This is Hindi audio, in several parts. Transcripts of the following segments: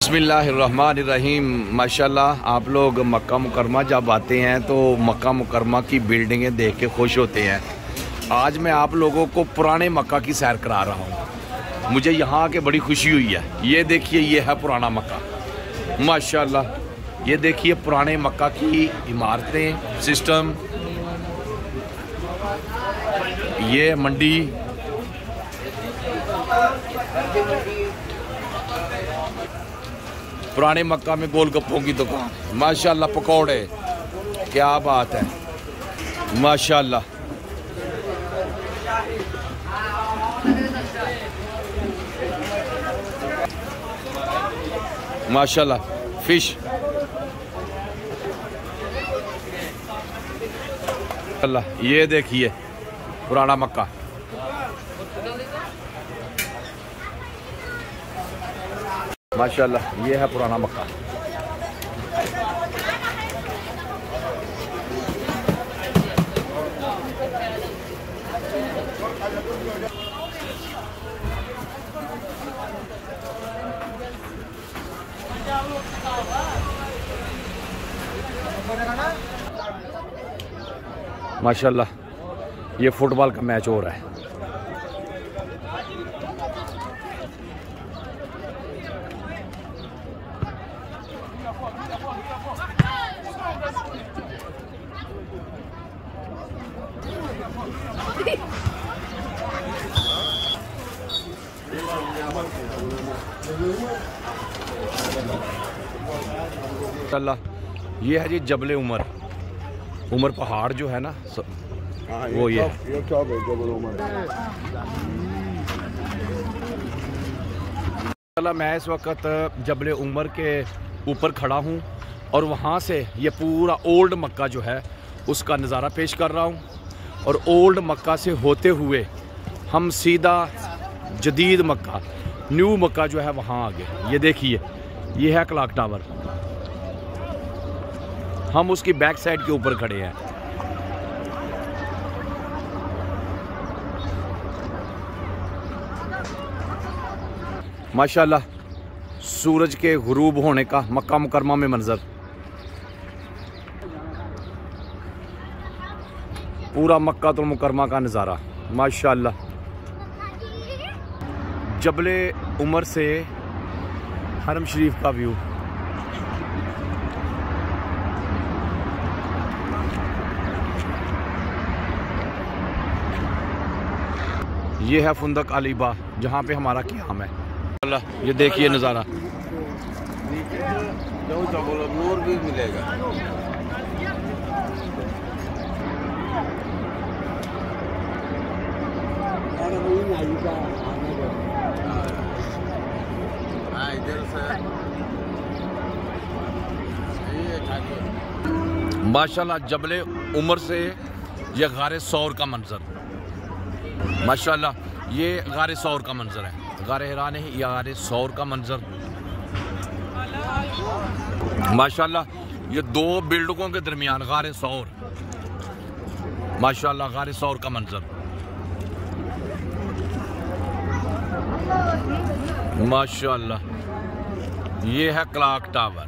बिस्मिल्लाहिर्रहमानिर्रहीम। माशाल्लाह, आप लोग मक्का मुकरमा जब आते हैं तो मक्का मुकरमा की बिल्डिंगें देख के खुश होते हैं। आज मैं आप लोगों को पुराने मक्का की सैर करा रहा हूँ। मुझे यहाँ आके बड़ी खुशी हुई है। ये देखिए, ये है पुराना मक्का। माशाल्लाह, ये देखिए पुराने मक्का की इमारतें, सिस्टम, ये मंडी, पुराने मक्का में गोलगप्पों की दुकान, माशाल्लाह, पकौड़े, क्या बात है, माशाल्लाह। माशाल्लाह, फिश, अल्लाह, ये देखिए पुराना मक्का। माशाल्लाह, ये है पुराना मक्का। माशाल्लाह, ये फुटबॉल का मैच हो रहा है। ये है जी जबले उमर। उमर पहाड़ जो है ना, वो ये जबल उमर। मैं इस वक्त जबले उमर के ऊपर खड़ा हूँ और वहाँ से ये पूरा ओल्ड मक्का जो है उसका नज़ारा पेश कर रहा हूँ। और ओल्ड मक्का से होते हुए हम सीधा जदीद मक्का, न्यू मक्का जो है वहाँ आ गए। ये देखिए, ये है क्लॉक टावर। हम उसकी बैक साइड के ऊपर खड़े हैं। माशाल्लाह, सूरज के गुरूब होने का मक्का मुकरमा में मंजर, पूरा मक्का तो मुकरमा का नज़ारा, माशाल्लाह। जबले उमर से हरम शरीफ का व्यू, ये है फुंदक अलीबा जहाँ पे हमारा क़याम है। अल्लाह, ये देखिए नज़ारा। नूर भी मिलेगा। माशाल्लाह, जबले उमर से ये गारे सौर का मंजर, माशाल्लाह, ये गारे सौर का मंजर है। गारे हिरा नहीं, ये गारे सौर का मंजर। माशाल्लाह, ये दो बिल्डिंगों के दरमियान गारे सौर, माशाल्लाह, गारे सौर का मंजर, माशाल्लाह। ये है क्लॉक टावर।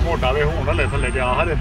मोटा वे हूं ना ले थले जा हरे